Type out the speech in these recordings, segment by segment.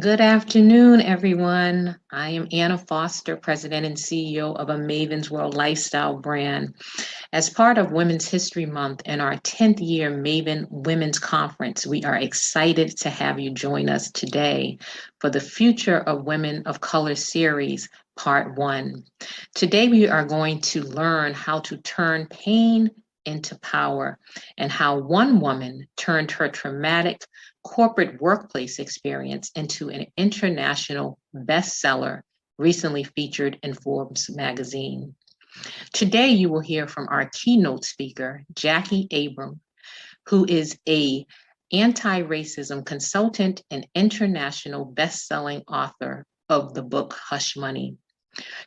Good afternoon, everyone. I am Anna Foster, President and CEO of a Maven's World lifestyle brand. As part of Women's History Month and our 10th year Maven Women's Conference, we are excited to have you join us today for the Future of Women of Color series, Part 1. Today, we are going to learn how to turn pain into power and how one woman turned her traumatic corporate workplace experience into an international bestseller recently featured in Forbes magazine. Today, you will hear from our keynote speaker, Jacquie Abram, who is an anti-racism consultant and international best-selling author of the book Hush Money.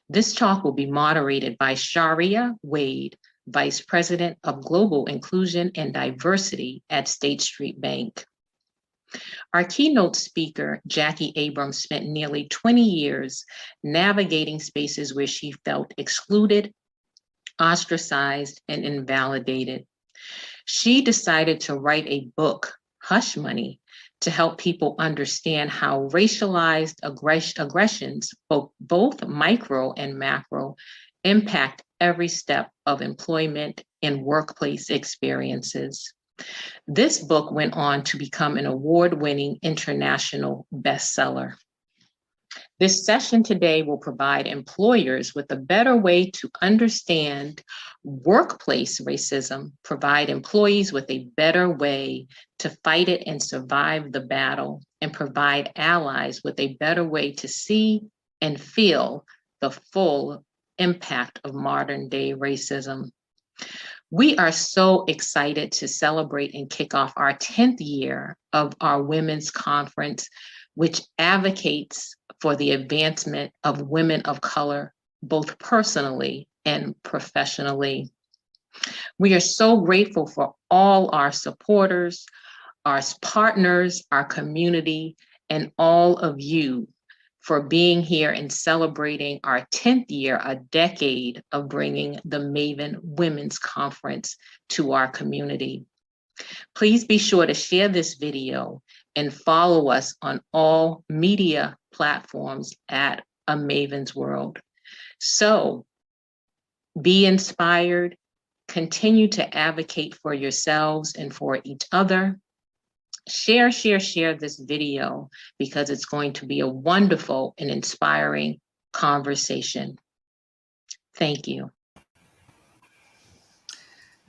This talk will be moderated by Sharhea Wade, Vice President of Global Inclusion and Diversity at State Street Bank. Our keynote speaker, Jacquie Abram, spent nearly 20 years navigating spaces where she felt excluded, ostracized, and invalidated. She decided to write a book, Hush Money, to help people understand how racialized aggressions, both micro and macro, impact every step of employment and workplace experiences. This book went on to become an award-winning international bestseller. This session today will provide employers with a better way to understand workplace racism, provide employees with a better way to fight it and survive the battle, and provide allies with a better way to see and feel the full impact of modern day racism. We are so excited to celebrate and kick off our 10th year of our Women's Conference, which advocates for the advancement of women of color, both personally and professionally. We are so grateful for all our supporters, our partners, our community, and all of you for being here and celebrating our 10th year, a decade of bringing the Maven Women's Conference to our community. Please be sure to share this video and follow us on all media platforms at A Maven's World. So be inspired, continue to advocate for yourselves and for each other. Share this video because it's going to be a wonderful and inspiring conversation. Thank you.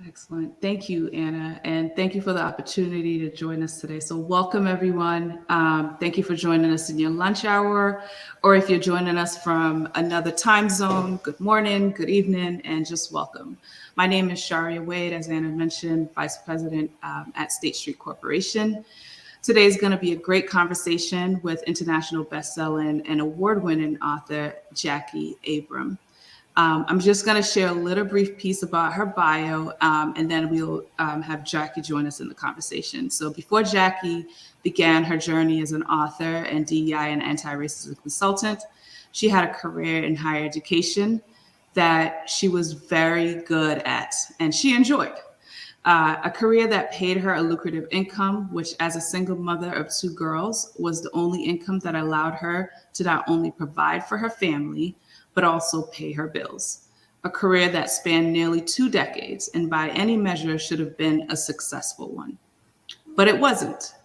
Excellent. Thank you, Anna. And thank you for the opportunity to join us today. So welcome, everyone. Thank you for joining us in your lunch hour, or if you're joining us from another time zone, good morning, good evening, and just welcome. My name is Sharhea Wade, as Anna mentioned, Vice President at State Street Corporation. Today is going to be a great conversation with international best-selling and award-winning author, Jacquie Abram. I'm just going to share a little brief piece about her bio, and then we'll have Jacquie join us in the conversation. So before Jacquie began her journey as an author and DEI and anti-racism consultant, she had a career in higher education that she was very good at and she enjoyed. A career that paid her a lucrative income, which as a single mother of 2 girls was the only income that allowed her to not only provide for her family, but also pay her bills. A career that spanned nearly 2 decades and by any measure should have been a successful one. But it wasn't.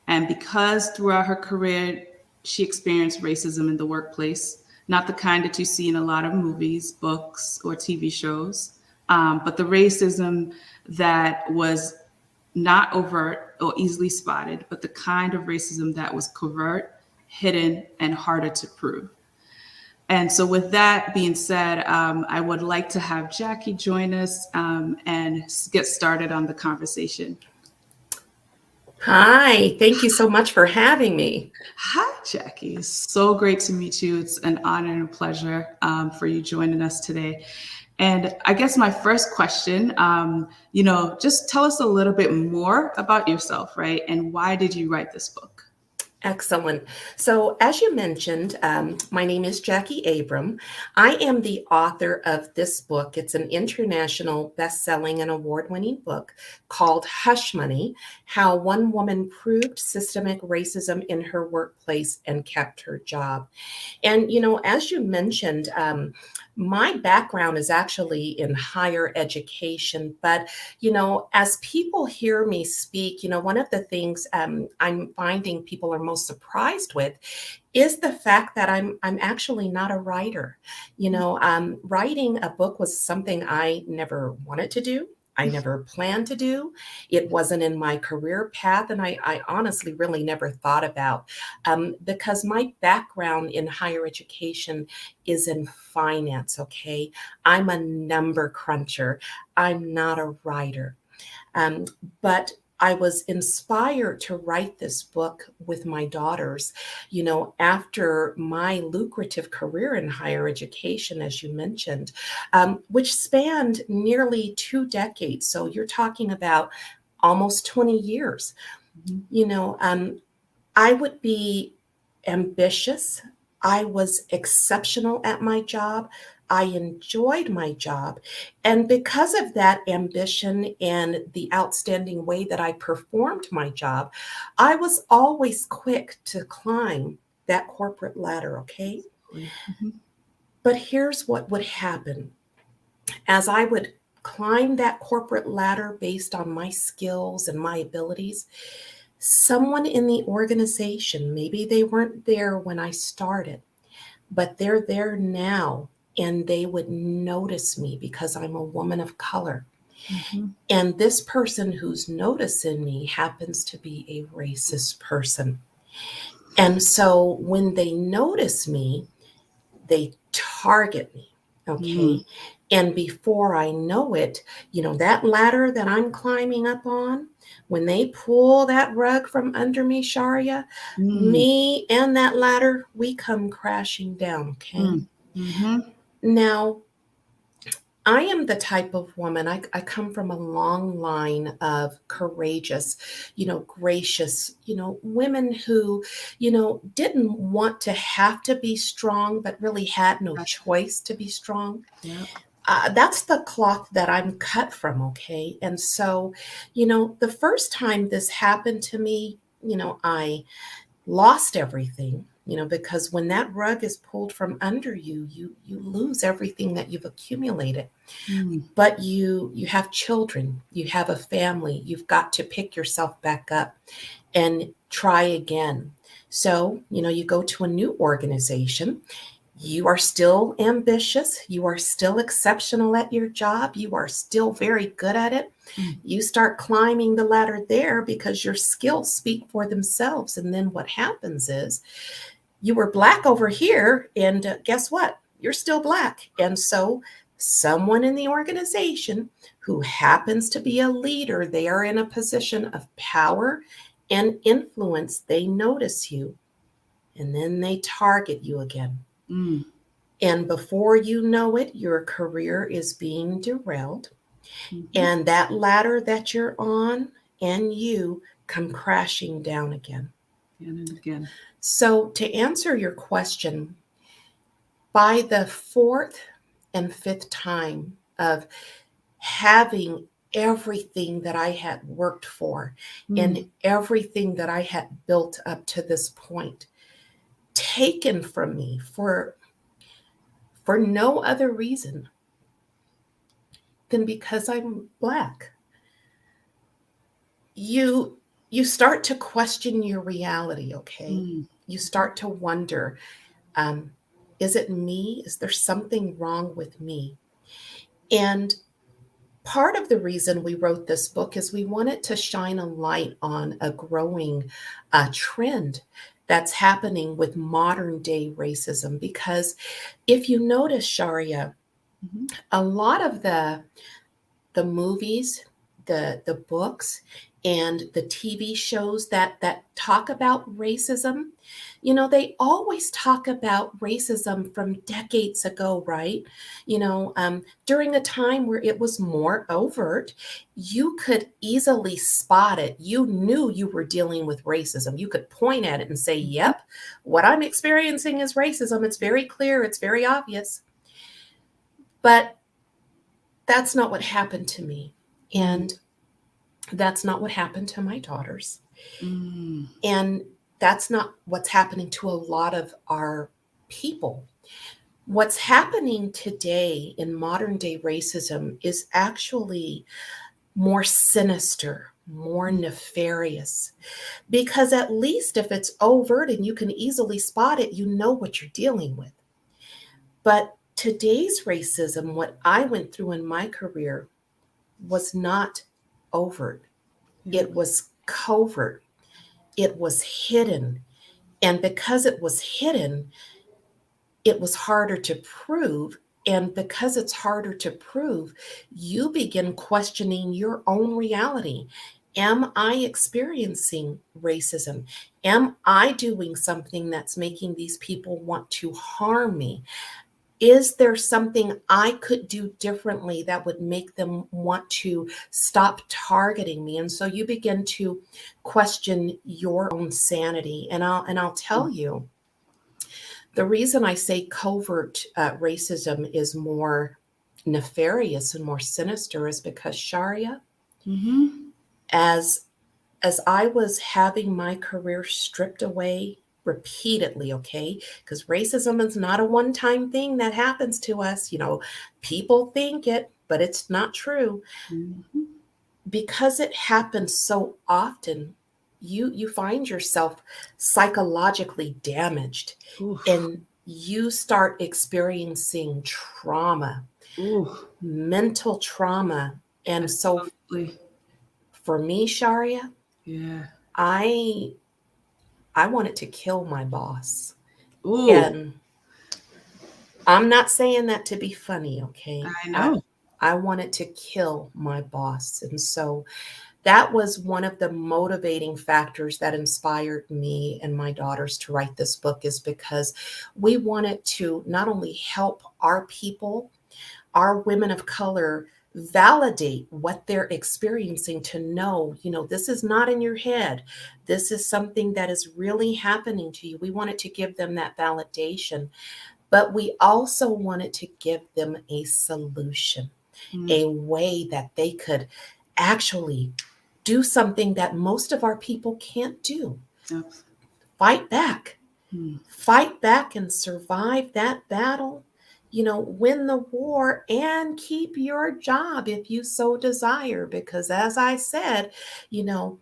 And because throughout her career, she experienced racism in the workplace, not the kind that you see in a lot of movies, books, or TV shows, but the racism that was not overt or easily spotted, but the kind of racism that was covert, hidden, and harder to prove. And so with that being said, I would like to have Jacquie join us and get started on the conversation. Hi, thank you so much for having me. Hi, Jacquie. So great to meet you. It's an honor and a pleasure for you joining us today. And I guess my first question, just tell us a little bit more about yourself, right? And why did you write this book? Excellent. So, as you mentioned, my name is Jacquie Abram. I am the author of this book. It's an international best-selling and award-winning book called Hush Money: How One Woman Proved Systemic Racism in Her Workplace and Kept Her Job. And, as you mentioned, my background is actually in higher education. But, as people hear me speak, one of the things I'm finding people are most surprised with is the fact that I'm actually not a writer. Writing a book was something I never wanted to do. I never planned to do. It wasn't in my career path, and I honestly really never thought about, because my background in higher education is in finance. Okay, I'm a number cruncher. I'm not a writer. Um, but I was inspired to write this book with my daughters, after my lucrative career in higher education, as you mentioned, which spanned nearly 2 decades. So you're talking about almost 20 years. Mhm. I would be ambitious. I was exceptional at my job. I enjoyed my job. And because of that ambition and the outstanding way that I performed my job, I was always quick to climb that corporate ladder, okay? Mhm. But here's what would happen. As I would climb that corporate ladder based on my skills and my abilities, someone in the organization, maybe they weren't there when I started, but they're there now, and they would notice me because I'm a woman of color. Mhm. And this person who's noticing me happens to be a racist person. And so when they notice me, they target me. Mm. Okay. And before I know it, that ladder that I'm climbing up on, when they pull that rug from under me, Sharhea, Mm. me and that ladder, we come crashing down. Okay. Mm. Mhm. Now, I am the type of woman, I come from a long line of courageous, gracious, women who, didn't want to have to be strong, but really had no That's choice to be strong. yeah. That's the cloth that I'm cut from, okay? And so, the first time this happened to me, I lost everything, because when that rug is pulled from under you, you lose everything that you've accumulated. Mm. But you have children, you have a family, you've got to pick yourself back up and try again. So, you go to a new organization. You are still ambitious. You are still exceptional at your job. You are still very good at it. Mm. You start climbing the ladder there because your skills speak for themselves. And then what happens is you were black over here, and guess what? You're still black. And so someone in the organization who happens to be a leader, they are in a position of power and influence. They notice you, and then they target you again. Mm. And before you know it, your career is being derailed. Mhm. And that ladder that you're on and you come crashing down again. Again and again. So, to answer your question, by the fourth and fifth time of having everything that I had worked for Mm. and everything that I had built up to this point taken from me for no other reason than because I'm black, you you start to question your reality. Okay, Mm. you start to wonder, um, is it me? Is there something wrong with me? And part of the reason we wrote this book is we wanted to shine a light on a growing trend that's happening with modern day racism. Because if you notice, Sharia, Mhm. a lot of the movies, the books, and the TV shows that talk about racism, you know, they always talk about racism from decades ago, right? You know, during a time where it was more overt, you could easily spot it. You knew you were dealing with racism. You could point at it and say, yep, what I'm experiencing is racism. It's very clear. It's very obvious. But that's not what happened to me. And that's not what happened to my daughters. And that's not what's happening to a lot of our people. What's happening today in modern day racism is actually more sinister, more nefarious, because at least if it's overt and you can easily spot it, you know what you're dealing with. But today's racism, what I went through in my career, was not overt. It was covert. It was hidden. And because it was hidden, it was harder to prove. And because it's harder to prove, you begin questioning your own reality. Am I experiencing racism? Am I doing something that's making these people want to harm me? Is there something I could do differently that would make them want to stop targeting me? And so you begin to question your own sanity. And I'll tell you, the reason I say covert racism is more nefarious and more sinister is because, Sharhea, as I was having my career stripped away repeatedly, okay, because racism is not a one-time thing that happens to us. You know, people think it, but it's not true. Because it happens so often, you find yourself psychologically damaged. And you start experiencing trauma, mental trauma. And so for me, Sharhea, I wanted to kill my boss. And I'm not saying that to be funny, okay? I know. I wanted to kill my boss. And so that was one of the motivating factors that inspired me and my daughters to write this book, is because we wanted to not only help our people, our women of color, validate what they're experiencing, to know, you know, this is not in your head. This is something that is really happening to you. We wanted to give them that validation, but we also wanted to give them a solution, a way that they could actually do something that most of our people can't do. Fight back. Fight back and survive that battle. You know, win the war and keep your job if you so desire. Because as I said, you know,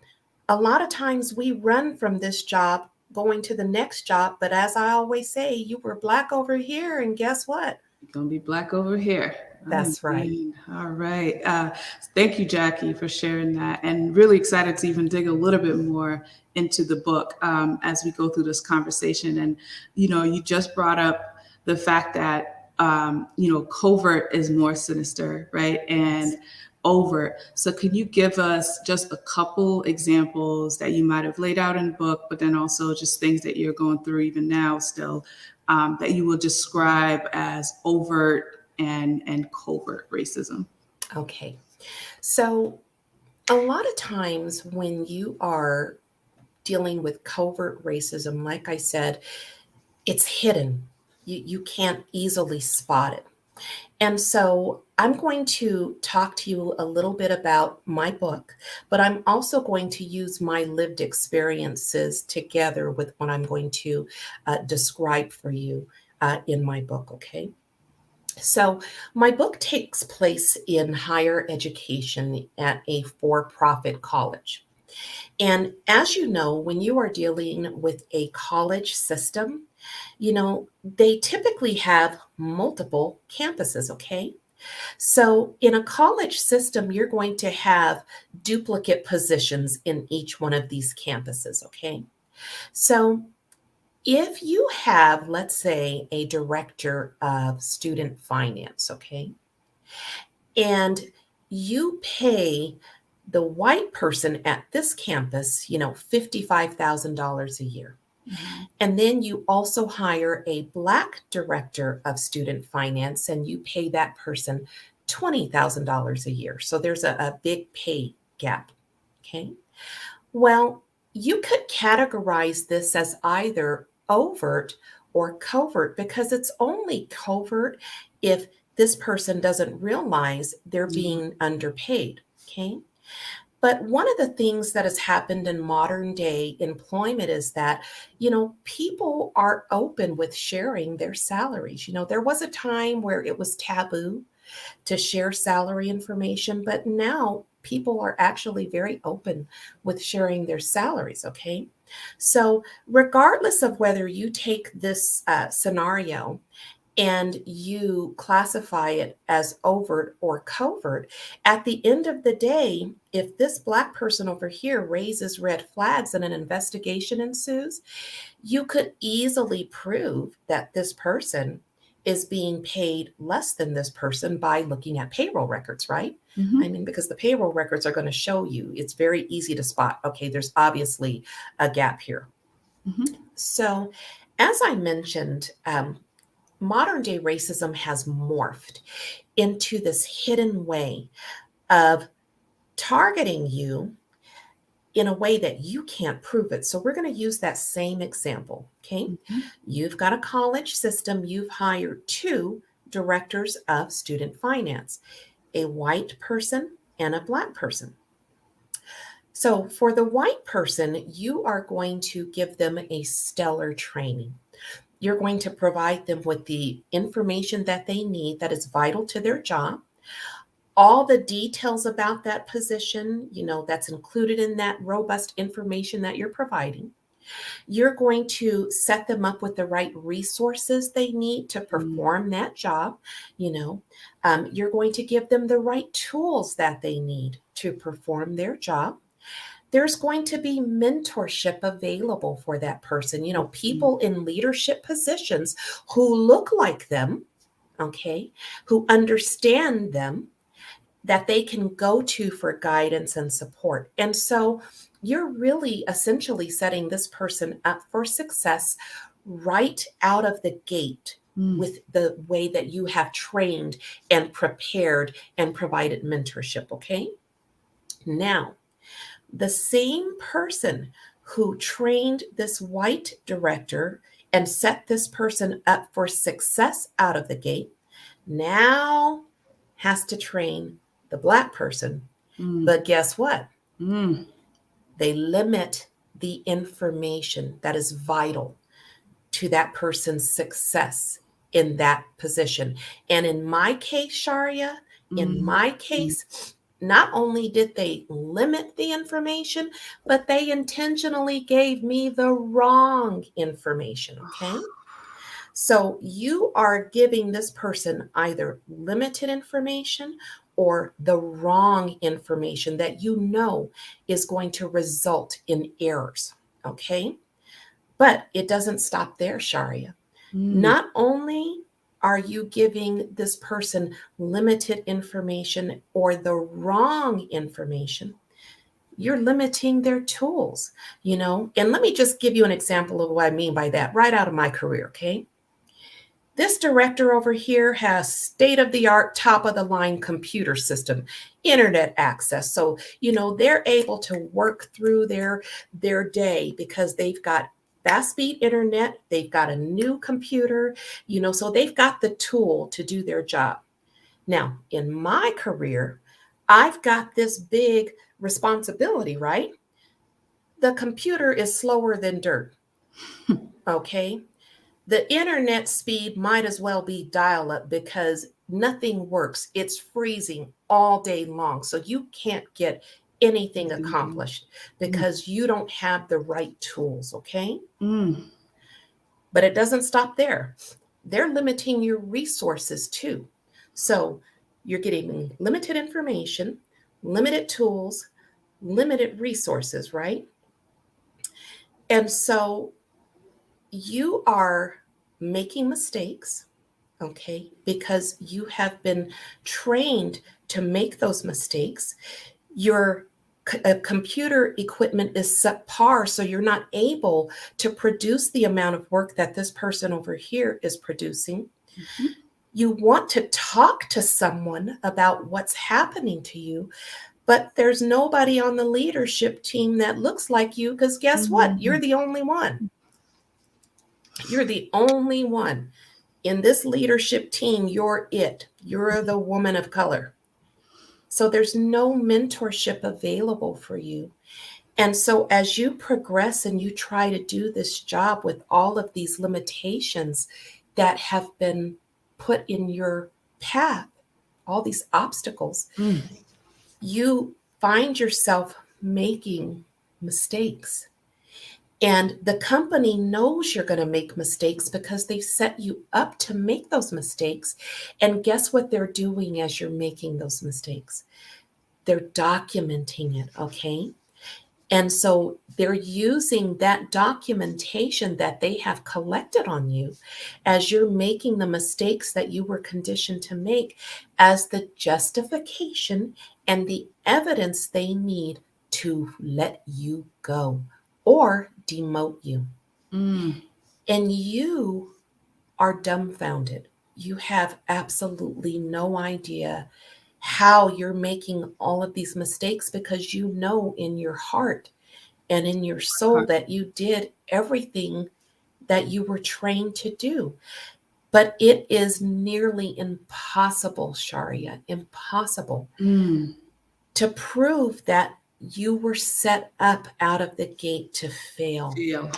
a lot of times we run from this job going to the next job. But as I always say, you were Black over here, and guess what? You're going to be Black over here. That's right. All right. Thank you, Jackie, for sharing that. And really excited to even dig a little bit more into the book as we go through this conversation. And, you know, you just brought up the fact that, you know, covert is more sinister, right? And overt. So can you give us just a couple examples that you might have laid out in the book, but then also just things that you're going through even now still, that you will describe as overt and covert racism? Okay. So a lot of times when you are dealing with covert racism, like I said, it's hidden. You can't easily spot it. And so I'm going to talk to you a little bit about my book, but I'm also going to use my lived experiences together with what I'm going to describe for you in my book, okay? So my book takes place in higher education at a for-profit college. And as you know, when you are dealing with a college system, you know, they typically have multiple campuses, okay? So in a college system, you're going to have duplicate positions in each one of these campuses, okay? So if you have, let's say, a director of student finance, okay, and you pay the white person at this campus, $55,000 a year. And then you also hire a Black director of student finance, and you pay that person $20,000 a year. So there's a big pay gap. Okay. Well, you could categorize this as either overt or covert, because it's only covert if this person doesn't realize they're being underpaid. Okay. But one of the things that has happened in modern day employment is that, people are open with sharing their salaries. There was a time where it was taboo to share salary information, but now people are actually very open with sharing their salaries. Okay. So, regardless of whether you take this scenario and you classify it as overt or covert, at the end of the day, if this Black person over here raises red flags and an investigation ensues, you could easily prove that this person is being paid less than this person by looking at payroll records, right? I mean, because the payroll records are going to show you, it's very easy to spot, okay, there's obviously a gap here. So, as I mentioned, modern day racism has morphed into this hidden way of targeting you in a way that you can't prove it. So we're going to use that same example. Okay. You've got a college system. You've hired 2 directors of student finance, a white person and a Black person. So for the white person, you are going to give them a stellar training. You're going to provide them with the information that they need that is vital to their job. All the details about that position, that's included in that robust information that you're providing. You're going to set them up with the right resources they need to perform that job. You're going to give them the right tools that they need to perform their job. There's going to be mentorship available for that person, people in leadership positions who look like them, okay, who understand them, that they can go to for guidance and support. And so you're really essentially setting this person up for success right out of the gate with the way that you have trained and prepared and provided mentorship, okay? Now, the same person who trained this white director and set this person up for success out of the gate now has to train the Black person. But guess what? They limit the information that is vital to that person's success in that position. And in my case, Sharhea, in my case, not only did they limit the information, but they intentionally gave me the wrong information, okay? So you are giving this person either limited information or the wrong information that is going to result in errors, okay? But it doesn't stop there, Sharhea. Not only are you giving this person limited information or the wrong information, you're limiting their tools, and let me just give you an example of what I mean by that right out of my career, okay? This director over here has state-of-the-art, top-of-the-line computer system, internet access. So, they're able to work through their day because they've got fast-speed internet, they've got a new computer, so they've got the tool to do their job. Now, in my career, I've got this big responsibility, right? The computer is slower than dirt, okay? The internet speed might as well be dial-up because nothing works. It's freezing all day long. So you can't get anything accomplished because you don't have the right tools, okay? But it doesn't stop there. They're limiting your resources too. So you're getting limited information, limited tools, limited resources, right? And so you are making mistakes, okay, because you have been trained to make those mistakes. You're computer equipment is subpar, so you're not able to produce the amount of work that this person over here is producing. Mhm. You want to talk to someone about what's happening to you, but there's nobody on the leadership team that looks like you, because guess what? You're the only one. You're the only one. In this leadership team, you're it. You're the woman of color. So there's no mentorship available for you. And so as you progress and you try to do this job with all of these limitations that have been put in your path, all these obstacles, you find yourself making mistakes. And the company knows you're going to make mistakes because they set you up to make those mistakes. And guess what they're doing as you're making those mistakes? They're documenting it, okay? And so they're using that documentation that they have collected on you as you're making the mistakes that you were conditioned to make as the justification and the evidence they need to let you go or demote you. Mm. And you are dumbfounded. You have absolutely no idea how you're making all of these mistakes, because you know in your heart and in your soul that you did everything that you were trained to do. But it is nearly impossible, Sharhea, impossible to prove that you were set up out of the gate to fail. Yeah.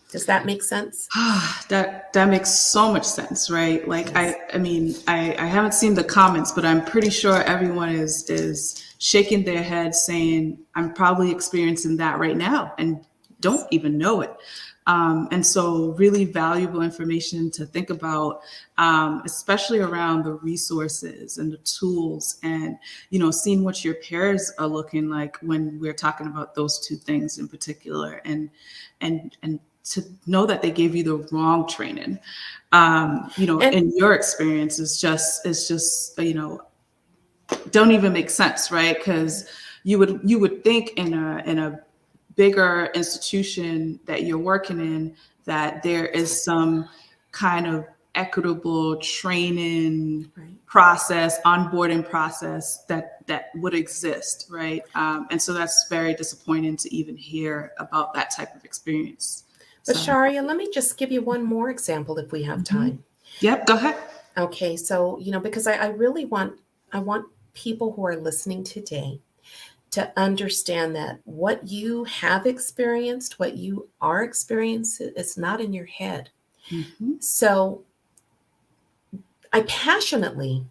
Does that make sense? That makes so much sense, right? Like, Yes. I mean, I haven't seen the comments, but I'm pretty sure everyone is shaking their head saying, I'm probably experiencing that right now and don't even know it. And so really valuable information to think about, especially around the resources and the tools and, you know, seeing what your peers are looking like when we're talking about those two things in particular, and to know that they gave you the wrong training, you know, in your experience is just, you know, don't even make sense, right? Because you would think in a bigger institution that you're working in that there is some kind of equitable training process, onboarding process that would exist, right? And so that's very disappointing to even hear about that type of experience. But Sharhea, let me just give you one more example if we have time. Yep, go ahead. Okay, so, you know, because I really want people who are listening today to understand that what you have experienced, what you are experiencing, is not in your head. So I passionately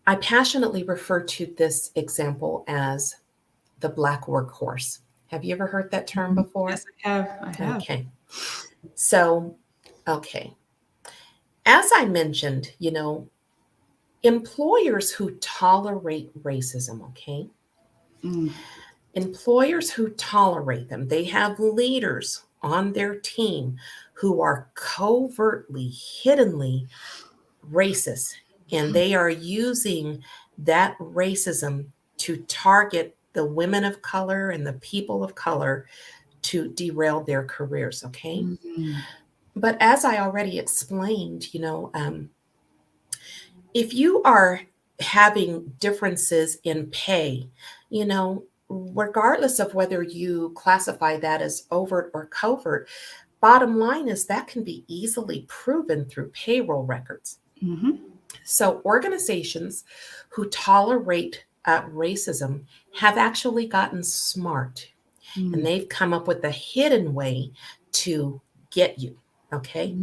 refer to this example as the Black workhorse. Have you ever heard that term before? Yes, I have. Okay. So, okay. As I mentioned, you know, employers who tolerate racism, okay? Employers who tolerate them, they have leaders on their team who are covertly, hiddenly racist, and they are using that racism to target the women of color and the people of color to derail their careers, okay? But as I already explained, you know, if you are having differences in pay, you know, regardless of whether you classify that as overt or covert, bottom line is that can be easily proven through payroll records. So organizations who tolerate racism have actually gotten smart, and they've come up with a hidden way to get you, okay?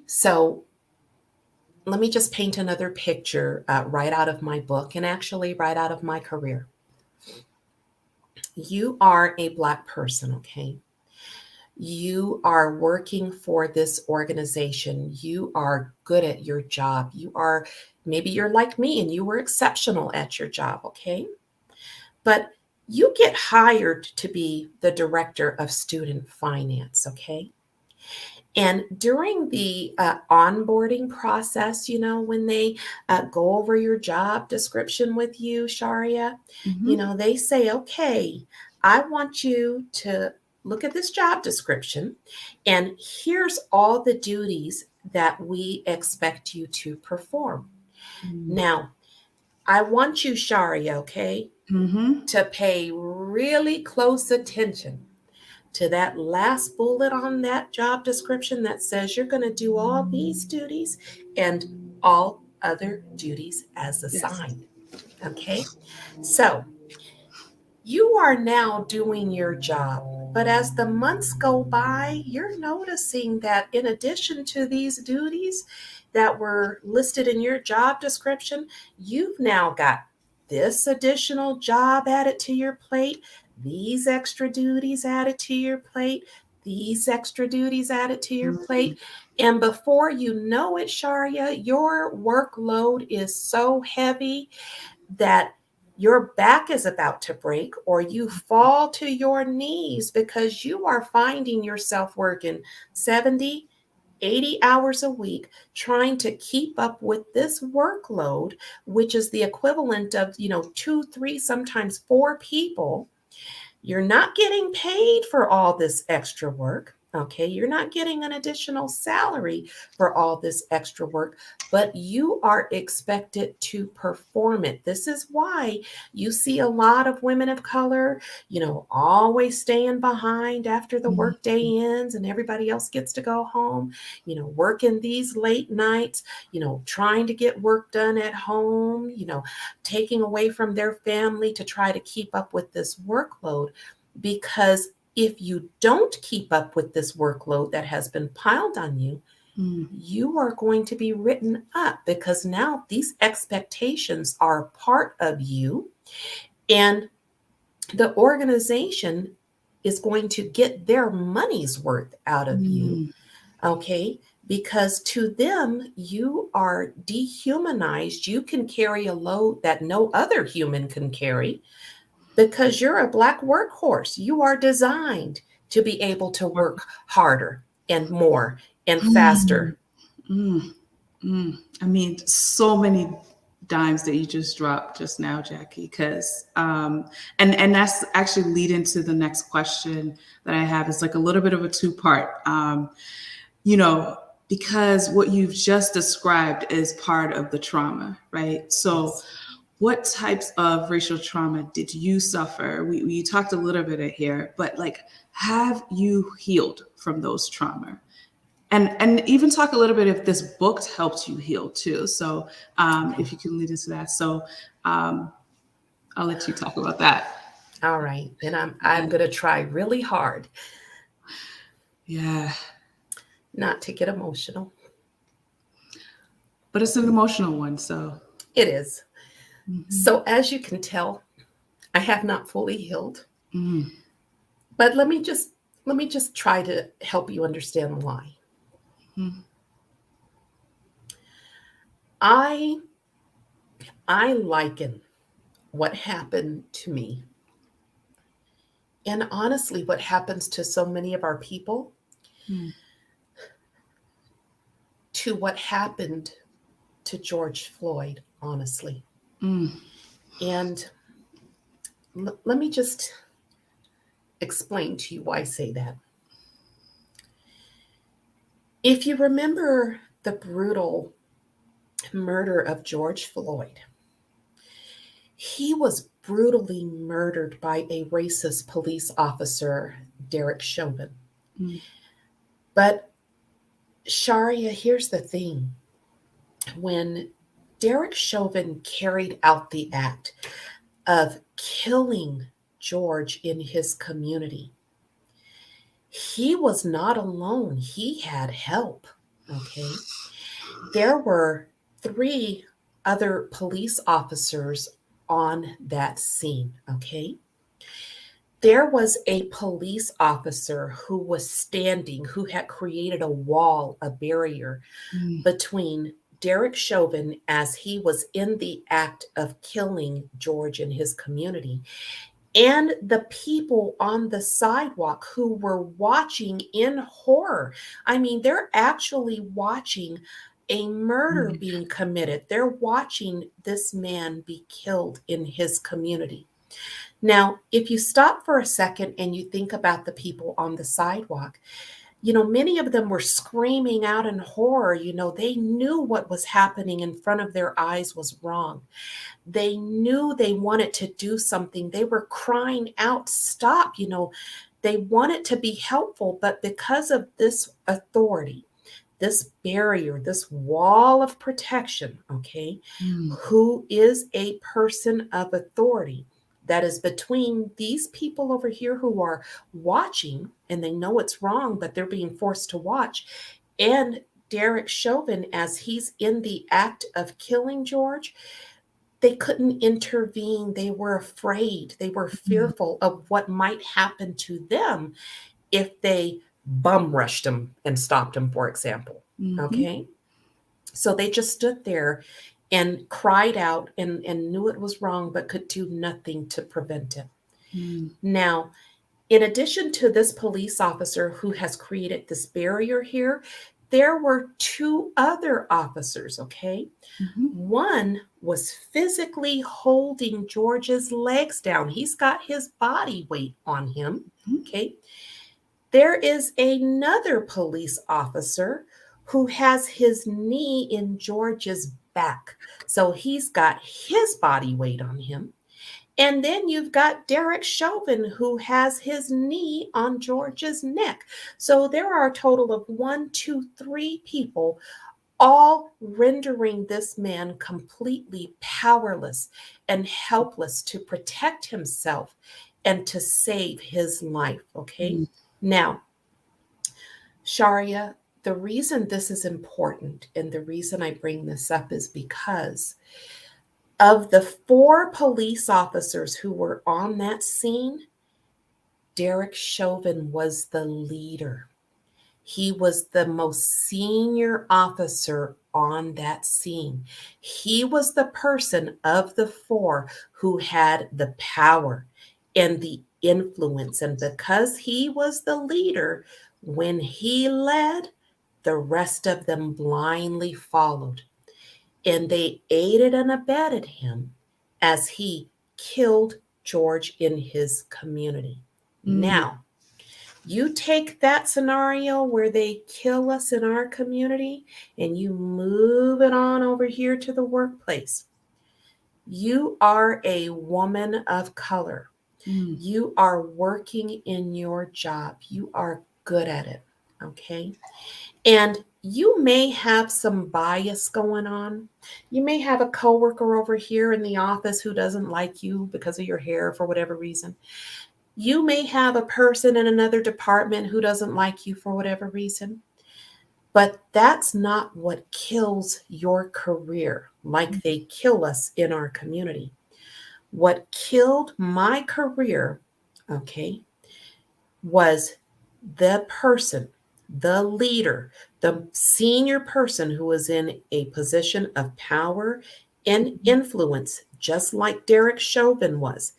So let me just paint another picture right out of my book, and actually right out of my career. You are a Black person, okay? You are working for this organization. You are good at your job. Maybe you're like me and you were exceptional at your job, okay? But you get hired to be the director of student finance, okay? And during the onboarding process, when they go over your job description with you, Sharhea, they say, okay, I want you to look at this job description, and here's all the duties that we expect you to perform. Now, I want you, Sharhea, okay, to pay really close attention to that last bullet on that job description that says you're going to do all these duties and all other duties as assigned. Yes. Okay. So you are now doing your job, but as the months go by, you're noticing that in addition to these duties that were listed in your job description, you've now got this additional job added to your plate, these extra duties added to your plate, these extra duties added to your plate. And before you know it, Sharhea, your workload is so heavy that your back is about to break, or you fall to your knees because you are finding yourself working 70, 80 hours a week trying to keep up with this workload, which is the equivalent of, 2, 3, sometimes 4 people. You're not getting paid for all this extra work. Okay, you're not getting an additional salary for all this extra work, but you are expected to perform it. This is why you see a lot of women of color, always staying behind after the workday ends and everybody else gets to go home, working these late nights, trying to get work done at home, taking away from their family to try to keep up with this workload. Because if you don't keep up with this workload that has been piled on you, you are going to be written up, because now these expectations are part of you, and the organization is going to get their money's worth out of you. Okay. Because to them, you are dehumanized. You can carry a load that no other human can carry, because you're a Black workhorse. You are designed to be able to work harder and more and faster. I mean, so many dimes that you just dropped just now, Jacquie, because and that's actually lead into the next question that I have. Is like a little bit of a two-part. Because what you've just described is part of the trauma, right? So yes. What types of racial trauma did you suffer? We talked a little bit here, but like, have you healed from those trauma? And even talk a little bit if this book helped you heal too. So if you can lead us to that. So I'll let you talk about that. All right. And I'm going to try really hard. Yeah. Not to get emotional. But it's an emotional one, so. It is. So as you can tell, I have not fully healed. But let me just try to help you understand why. I liken what happened to me, and honestly what happens to so many of our people, to what happened to George Floyd, honestly. And let me just explain to you why I say that. If you remember the brutal murder of George Floyd, he was brutally murdered by a racist police officer, Derek Chauvin. But Sharhea, here's the thing. When Derek Chauvin carried out the act of killing George in his community, he was not alone. He had help. Okay. There were 3 other police officers on that scene. Okay. There was a police officer who was standing, who had created a wall, a barrier between Derek Chauvin as he was in the act of killing George in his community, and the people on the sidewalk who were watching in horror. I mean, they're actually watching a murder being committed. They're watching this man be killed in his community. Now, if you stop for a second and you think about the people on the sidewalk, many of them were screaming out in horror. They knew what was happening in front of their eyes was wrong. They knew they wanted to do something. They were crying out, stop. They wanted to be helpful, but because of this authority, this barrier, this wall of protection, okay, who is a person of authority that is between these people over here who are watching and they know it's wrong, but they're being forced to watch, and Derek Chauvin, as he's in the act of killing George, they couldn't intervene. They were afraid. They were fearful of what might happen to them if they bum rushed him and stopped him, for example. Okay. So they just stood there and cried out and knew it was wrong, but could do nothing to prevent it. Now, in addition to this police officer who has created this barrier here, there were two other officers, okay? One was physically holding George's legs down. He's got his body weight on him, okay? There is another police officer who has his knee in George's back. So he's got his body weight on him. And then you've got Derek Chauvin, who has his knee on George's neck. So there are a total of 1, 2, 3 people, all rendering this man completely powerless and helpless to protect himself and to save his life. Okay. Now, Sharhea, the reason this is important and the reason I bring this up is because of the 4 police officers who were on that scene, Derek Chauvin was the leader. He was the most senior officer on that scene. He was the person of the 4 who had the power and the influence. And because he was the leader, when he led, the rest of them blindly followed. And they aided and abetted him as he killed George in his community. Now, you take that scenario where they kill us in our community and you move it on over here to the workplace. You are a woman of color. You are working in your job. You are good at it, okay? And you may have some bias going on. You may have a coworker over here in the office who doesn't like you because of your hair for whatever reason. You may have a person in another department who doesn't like you for whatever reason. But that's not what kills your career like they kill us in our community. What killed my career, okay, was the person, the leader, the senior person who was in a position of power and influence, just like Derek Chauvin was.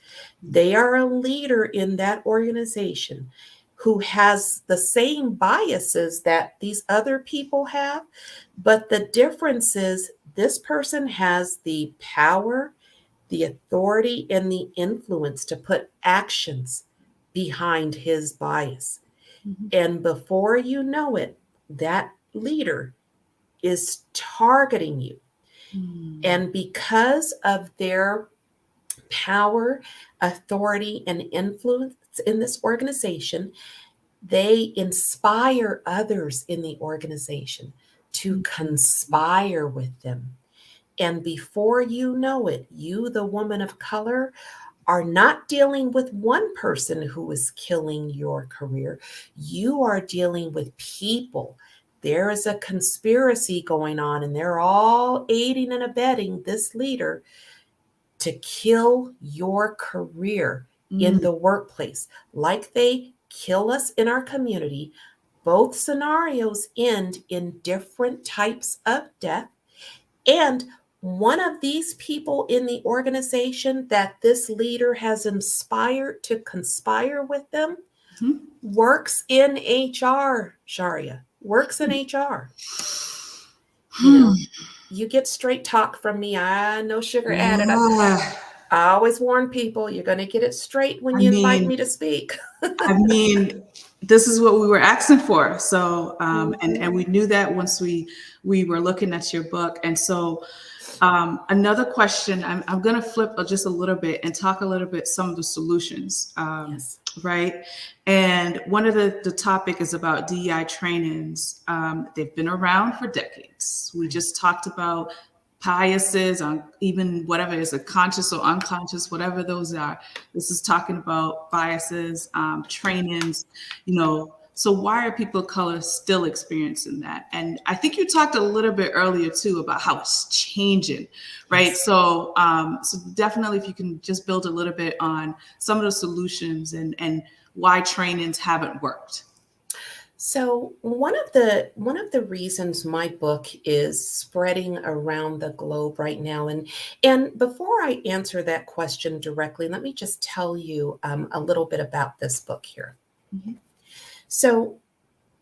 They are a leader in that organization who has the same biases that these other people have, but the difference is this person has the power, the authority, and the influence to put actions behind his bias. And before you know it, that leader is targeting you. And because of their power, authority, and influence in this organization, they inspire others in the organization to conspire with them. And before you know it, you, the woman of color, are not dealing with one person who is killing your career. You are dealing with people. There is a conspiracy going on, and they're all aiding and abetting this leader to kill your career in the workplace. Like they kill us in our community, both scenarios end in different types of death. And one of these people in the organization that this leader has inspired to conspire with them works in HR, Sharhea, works in HR. You know, you get straight talk from me. No sugar added. Yeah. I always warn people, you're going to get it straight when I you invite mean- me to speak. I mean, this is what we were asking for. So, and we knew that once we were looking at your book. And so, another question, I'm going to flip just a little bit and talk a little bit some of the solutions, Yes. right? And one of the topic is about DEI trainings. They've been around for decades. We just talked about biases on even whatever is a conscious or unconscious, whatever those are. This is talking about biases, trainings, so why are people of color still experiencing that? And I think you talked a little bit earlier too about how it's changing, right? Yes. So definitely if you can just build a little bit on some of the solutions and why trainings haven't worked. So one of the reasons my book is spreading around the globe right now, and before I answer that question directly, let me just tell you a little bit about this book here. Mm-hmm. So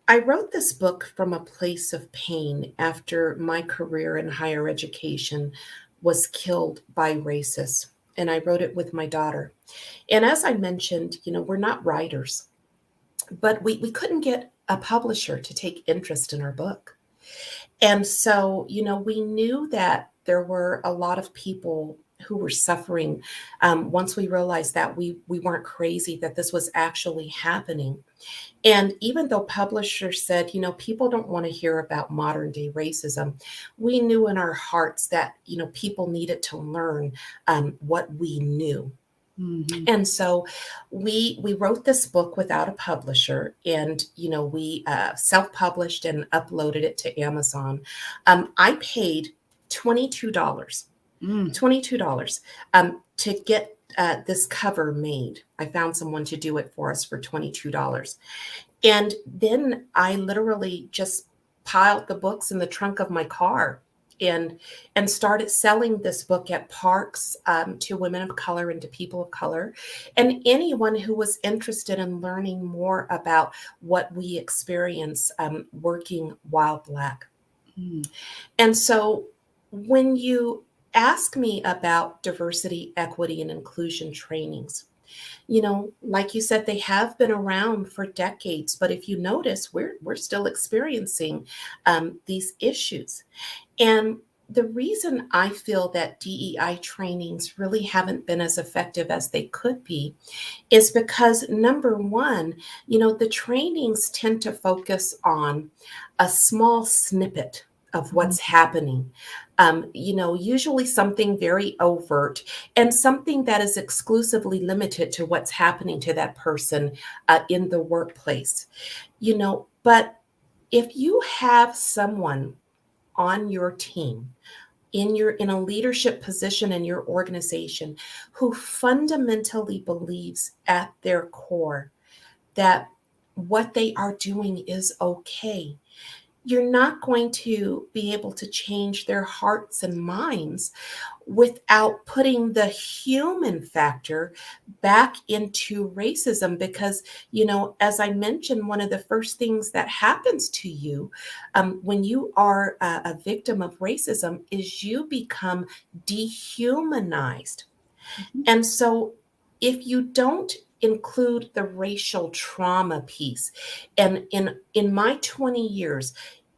I wrote this book from a place of pain after my career in higher education was killed by racists, and I wrote it with my daughter. And as I mentioned, we're not writers, but we couldn't get a publisher to take interest in our book. And so, we knew that there were a lot of people who were suffering once we realized that we weren't crazy, that this was actually happening. And even though publishers said, people don't want to hear about modern day racism, we knew in our hearts that, people needed to learn what we knew. Mm-hmm. And so we wrote this book without a publisher, and we self-published and uploaded it to Amazon. I paid $22 to get this cover made. I found someone to do it for us for $22, and then I literally just piled the books in the trunk of my car and started selling this book at parks to women of color and to people of color, and anyone who was interested in learning more about what we experience working while Black. And so when you ask me about diversity, equity, and inclusion trainings, like you said, they have been around for decades, but if you notice, we're still experiencing these issues. And the reason I feel that DEI trainings really haven't been as effective as they could be is because, number one, the trainings tend to focus on a small snippet of what's happening. Usually something very overt and something that is exclusively limited to what's happening to that person in the workplace. But if you have someone on your team, in a leadership position in your organization, who fundamentally believes at their core that what they are doing is okay, you're not going to be able to change their hearts and minds without putting the human factor back into racism. Because, as I mentioned, one of the first things that happens to you when you are a victim of racism is you become dehumanized. Mm-hmm. And so if you don't include the racial trauma piece, and in my 20 years,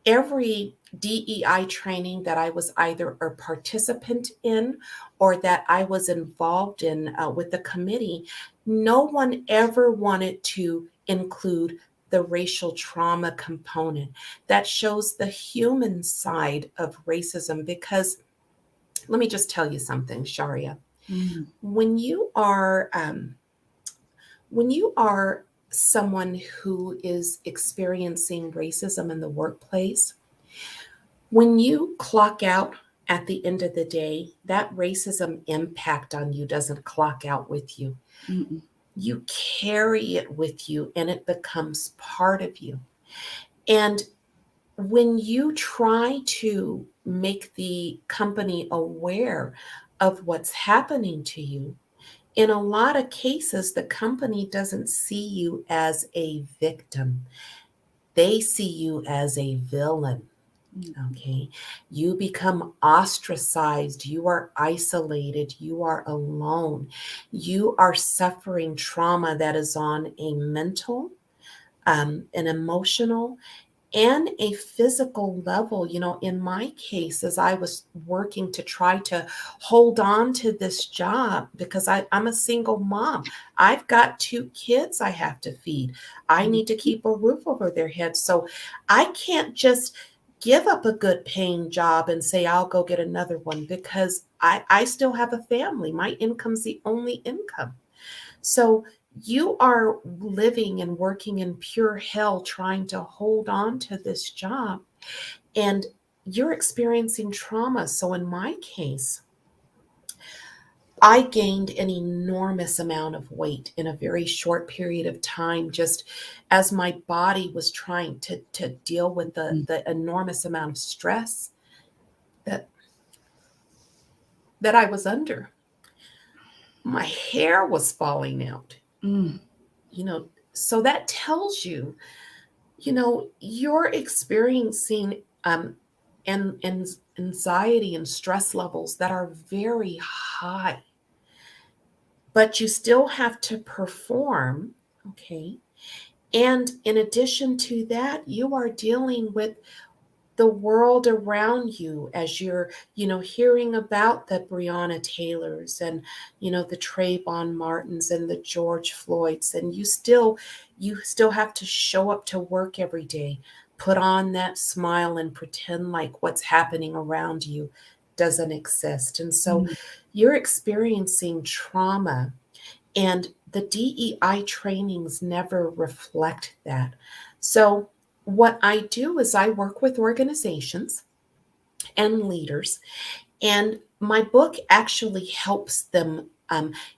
every DEI training that I was either a participant in or that I was involved in with the committee, no one ever wanted to include the racial trauma component that shows the human side of racism. Because let me just tell you something, Sharhea. Mm-hmm. When you are someone who is experiencing racism in the workplace, when you clock out at the end of the day, that racism impact on you doesn't clock out with you. Mm-mm. You carry it with you and it becomes part of you. And when you try to make the company aware of what's happening to you, in a lot of cases, the company doesn't see you as a victim. They see you as a villain. Okay. You become ostracized. You are isolated. You are alone. You are suffering trauma that is on a mental, an emotional, and a physical level. In my case, as I was working to try to hold on to this job, because I'm a single mom, I've got 2 kids I have to feed. I need to keep a roof over their heads. So I can't just give up a good paying job and say, I'll go get another one, because I still have a family. My income's the only income. So you are living and working in pure hell trying to hold on to this job, and you're experiencing trauma. So in my case, I gained an enormous amount of weight in a very short period of time, just as my body was trying to deal with the enormous amount of stress that I was under. My hair was falling out. So that tells you, you're experiencing and anxiety and stress levels that are very high, but you still have to perform. Okay. And in addition to that, you are dealing with the world around you as you're, hearing about the Breonna Taylors and, the Trayvon Martins and the George Floyds. And you still have to show up to work every day, put on that smile and pretend like what's happening around you doesn't exist. And so you're experiencing trauma, and the DEI trainings never reflect that. So what I do is I work with organizations and leaders, and my book actually helps them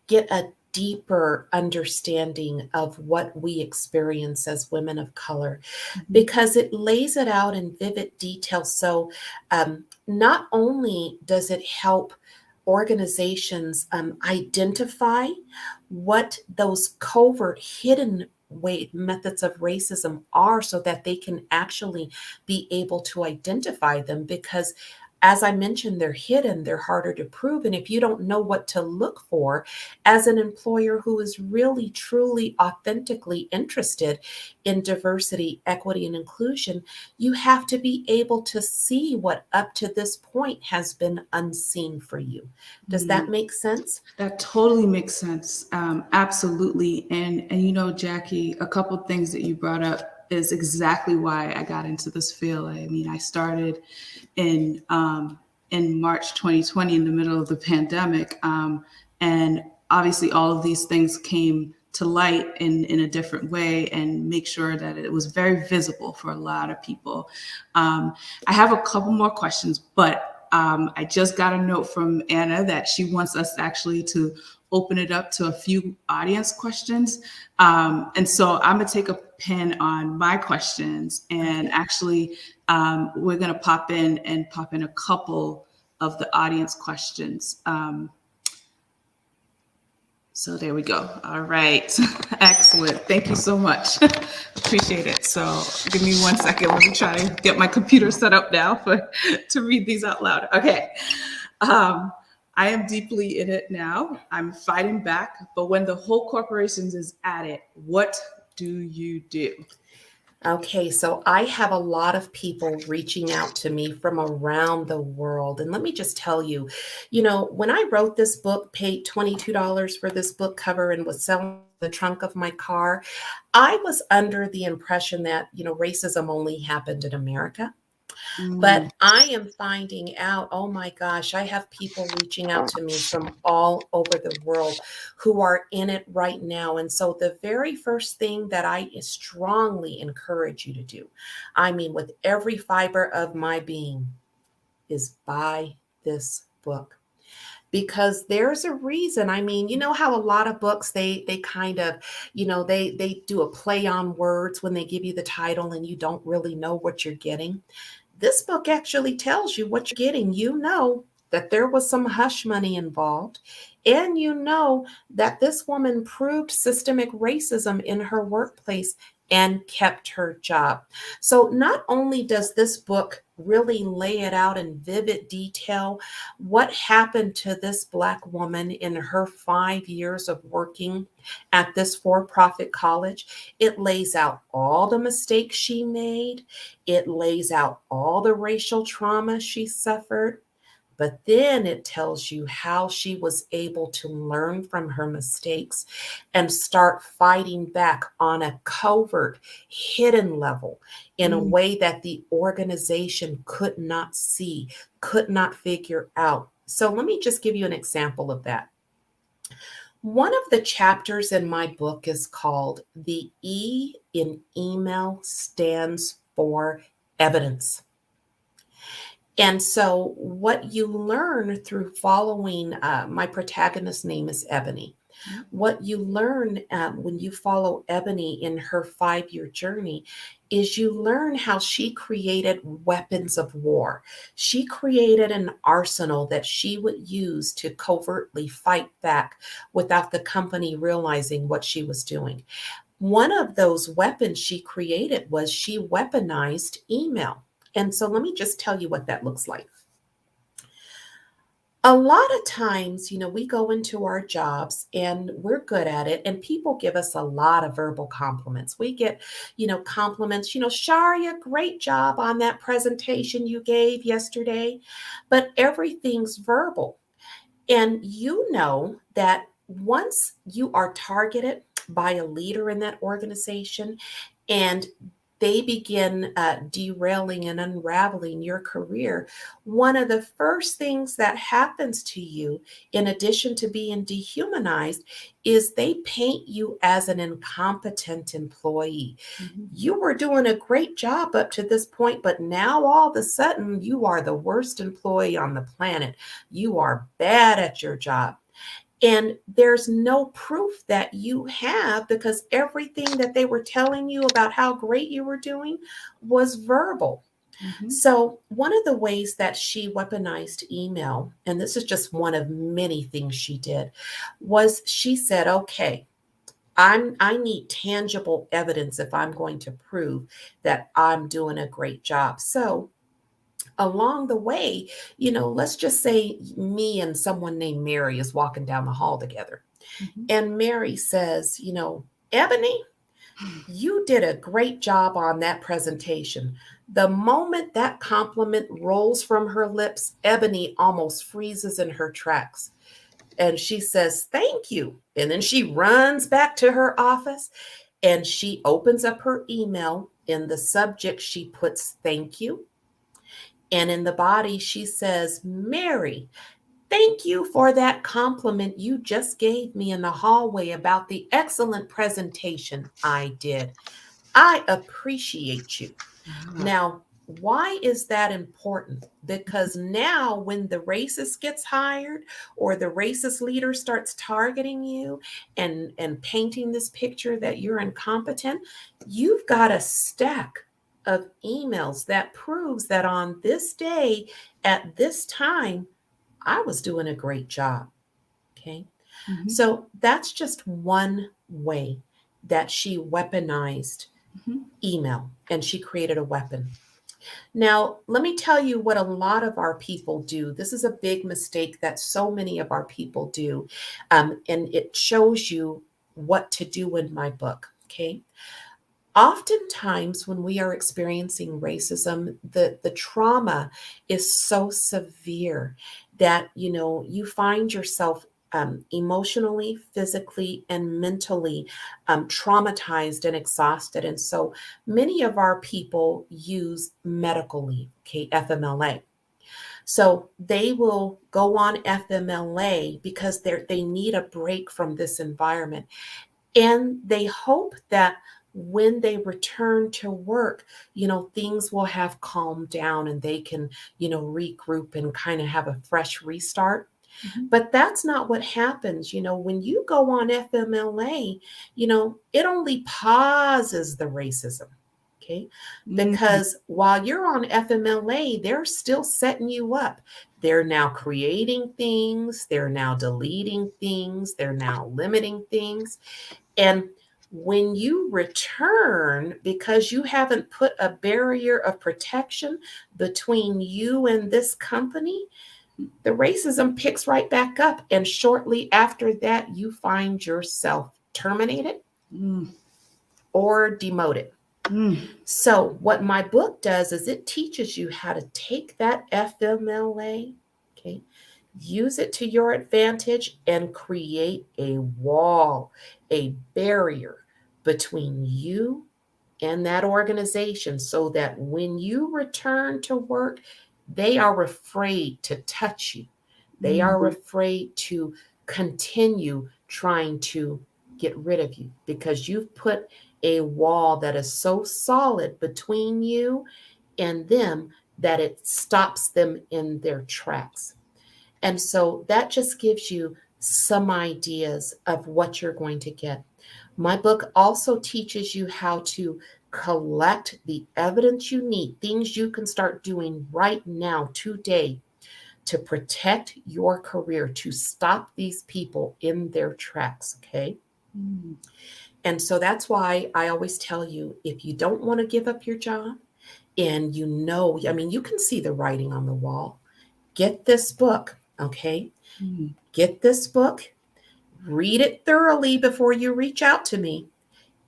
get a deeper understanding of what we experience as women of color, because it lays it out in vivid detail. So not only does it help organizations identify what those covert, hidden methods of racism are, so that they can actually be able to identify them, because as I mentioned, they're hidden, they're harder to prove. And if you don't know what to look for as an employer who is really, truly, authentically interested in diversity, equity, and inclusion, you have to be able to see what up to this point has been unseen for you. Does that make sense? That totally makes sense. Absolutely. And Jacquie, a couple of things that you brought up is exactly why I got into this field. I mean, I started in March 2020, in the middle of the pandemic. And obviously all of these things came to light in a different way, and make sure that it was very visible for a lot of people. I have a couple more questions, but I just got a note from Anna that she wants us actually to open it up to a few audience questions. And so I'm gonna take a pin on my questions, and actually we're gonna pop in a couple of the audience questions. So there we go. All right. Excellent. Thank you so much. Appreciate it. So give me 1 second. Let me try to get my computer set up now to read these out loud. Okay. I am deeply in it now. I'm fighting back, but when the whole corporation is at it, what do you do? Okay, so I have a lot of people reaching out to me from around the world. And let me just tell you, when I wrote this book, paid $22 for this book cover, and was selling the trunk of my car, I was under the impression that, racism only happened in America. But I am finding out, oh my gosh, I have people reaching out to me from all over the world who are in it right now. And so the very first thing that I strongly encourage you to do, I mean, with every fiber of my being, is buy this book. Because there's a reason. I mean, you know how a lot of books, they kind of, they do a play on words when they give you the title and you don't really know what you're getting. This book actually tells you what you're getting. You know that there was some hush money involved, and you know that this woman proved systemic racism in her workplace and kept her job. So not only does this book really lay it out in vivid detail, what happened to this Black woman in her 5 years of working at this for-profit college, it lays out all the mistakes she made. It lays out all the racial trauma she suffered. But then it tells you how she was able to learn from her mistakes and start fighting back on a covert, hidden level in a way that the organization could not see, could not figure out. So let me just give you an example of that. One of the chapters in my book is called The E in Email Stands for Evidence. And so what you learn through following, my protagonist's name is Ebony. What you learn when you follow Ebony in her 5-year journey is you learn how she created weapons of war. She created an arsenal that she would use to covertly fight back without the company realizing what she was doing. One of those weapons she created was she weaponized email. And so let me just tell you what that looks like. A lot of times, we go into our jobs and we're good at it, and people give us a lot of verbal compliments. We get, compliments, Sharhea, great job on that presentation you gave yesterday, but everything's verbal. And you know that once you are targeted by a leader in that organization and they begin derailing and unraveling your career, one of the first things that happens to you, in addition to being dehumanized, is they paint you as an incompetent employee. You were doing a great job up to this point, but now all of a sudden you are the worst employee on the planet. You are bad at your job. And there's no proof that you have, because everything that they were telling you about how great you were doing was verbal. So one of the ways that she weaponized email, and this is just one of many things she did, was she said, okay, I need tangible evidence if I'm going to prove that I'm doing a great job. So along the way, let's just say me and someone named Mary is walking down the hall together. And Mary says, Ebony, you did a great job on that presentation. The moment that compliment rolls from her lips, Ebony almost freezes in her tracks. And she says, thank you. And then she runs back to her office and she opens up her email. In the subject, she puts thank you. And in the body, she says, Mary, thank you for that compliment you just gave me in the hallway about the excellent presentation I did. I appreciate you. Now, why is that important? Because now when the racist gets hired or the racist leader starts targeting you and painting this picture that you're incompetent, you've got a stack of emails that proves that on this day at this time, I was doing a great job. Okay. So that's just one way that she weaponized email, and she created a weapon. Now, let me tell you what a lot of our people do. This is a big mistake that so many of our people do. And it shows you what to do in my book. Okay. Oftentimes when we are experiencing racism, the trauma is so severe that, you find yourself emotionally, physically, and mentally traumatized and exhausted. And so many of our people use medical leave, okay, FMLA. So they will go on FMLA because they need a break from this environment. And they hope that when they return to work, things will have calmed down and they can, regroup and kind of have a fresh restart. But that's not what happens. When you go on FMLA, it only pauses the racism. Okay. Mhm. Because while you're on FMLA, they're still setting you up. They're now creating things, they're now deleting things, they're now limiting things. And when you return, because you haven't put a barrier of protection between you and this company, the racism picks right back up. And shortly after that, you find yourself terminated Mm. or demoted. Mm. So, what my book does is it teaches you how to take that FMLA, okay, use it to your advantage and create a wall, a barrier between you and that organization so that when you return to work, they are afraid to touch you. They are afraid to continue trying to get rid of you because you've put a wall that is so solid between you and them that it stops them in their tracks. And so that just gives you some ideas of what you're going to get. My book also teaches you how to collect the evidence you need, things you can start doing right now, today, to protect your career, to stop these people in their tracks. Okay. Mm. And so that's why I always tell you, if you don't want to give up your job and you can see the writing on the wall, get this book. Okay. Mm. Get this book, read it thoroughly before you reach out to me,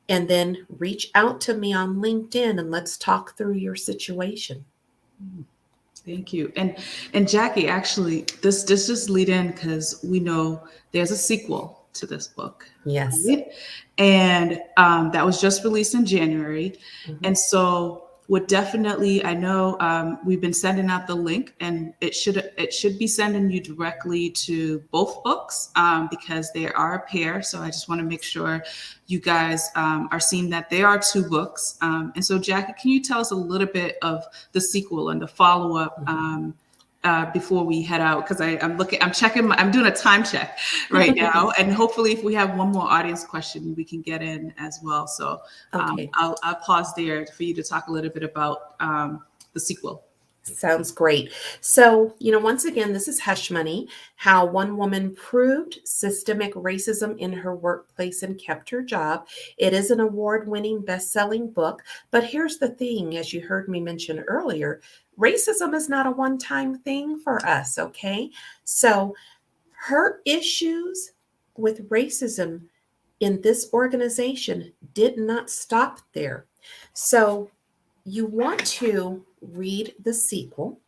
and then reach out to me on LinkedIn and let's talk through your situation. Thank you. And Jackie, actually, this just lead in because we know there's a sequel to this book. Yes. Right? And that was just released in January. Mhm. And so would definitely, I know we've been sending out the link, and it should be sending you directly to both books because they are a pair. So I just want to make sure you guys are seeing that there are two books. And so Jackie, can you tell us a little bit of the sequel and the follow-up before we head out? Because I'm doing a time check right now, and hopefully if we have one more audience question, we can get in as well. So Okay. I'll pause there for you to talk a little bit about the sequel. Sounds great. So, once again, this is Hush Money, how one woman proved systemic racism in her workplace and kept her job. It is an award-winning, best-selling book. But here's the thing, as you heard me mention earlier, racism is not a one-time thing for us, okay? So her issues with racism in this organization did not stop there. So you want to read the sequel.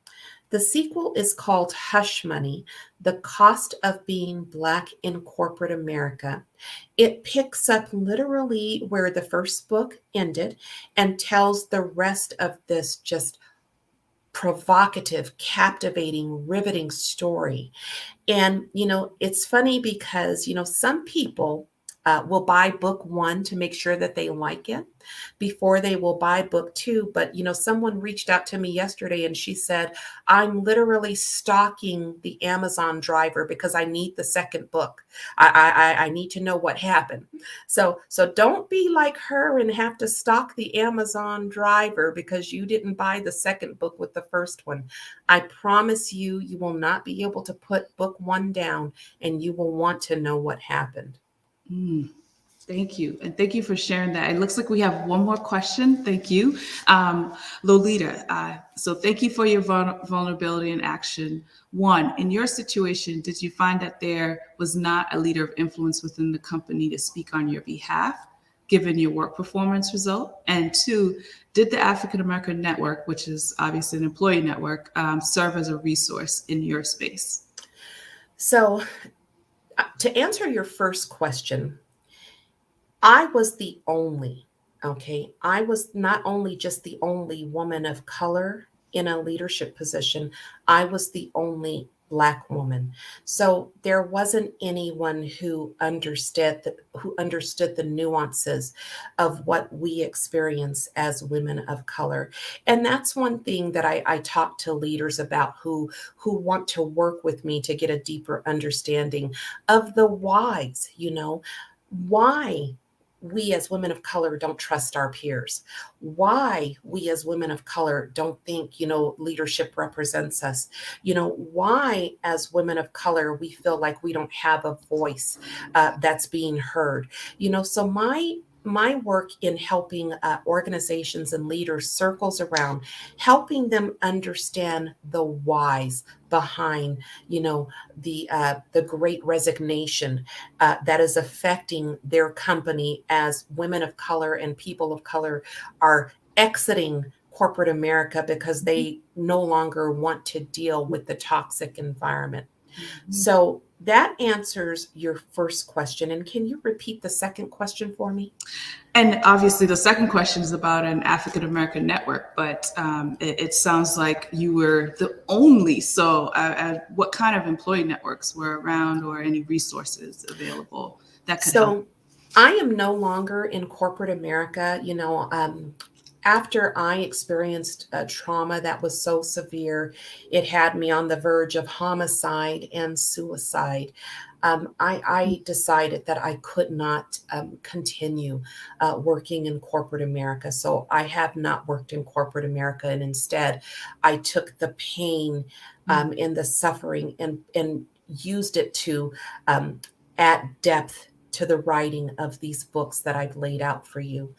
The sequel is called Hush Money, The Cost of Being Black in Corporate America. It picks up literally where the first book ended and tells the rest of this just provocative, captivating, riveting story. And, it's funny because, some people will buy book one to make sure that they like it before they will buy book two. But, someone reached out to me yesterday and she said, I'm literally stalking the Amazon driver because I need the second book. I need to know what happened. So don't be like her and have to stalk the Amazon driver because you didn't buy the second book with the first one. I promise you, you will not be able to put book one down and you will want to know what happened. Thank you. And thank you for sharing that. It looks like we have one more question. Thank you. Lolita, so thank you for your vulnerability and action. One, in your situation, did you find that there was not a leader of influence within the company to speak on your behalf, given your work performance result? And two, did the African American Network, which is obviously an employee network, serve as a resource in your space? So to answer your first question, I was the only, okay? I was not only just the only woman of color in a leadership position, I was the only Black woman. So there wasn't anyone who understood the nuances of what we experience as women of color. And that's one thing that I talk to leaders about who want to work with me to get a deeper understanding of the whys, why we as women of color don't trust our peers, why we as women of color don't think, leadership represents us, why as women of color we feel like we don't have a voice that's being heard. So my work in helping organizations and leaders circles around helping them understand the whys behind, the great resignation that is affecting their company as women of color and people of color are exiting corporate America because they no longer want to deal with the toxic environment. So that answers your first question. And can you repeat the second question for me? And obviously, the second question is about an African American network, but it sounds like you were the only. So, what kind of employee networks were around, or any resources available that could help? I am no longer in corporate America. After I experienced a trauma that was so severe, it had me on the verge of homicide and suicide. I decided that I could not continue working in corporate America. So I have not worked in corporate America. And instead, I took the pain and the suffering and used it to add depth to the writing of these books that I've laid out for you.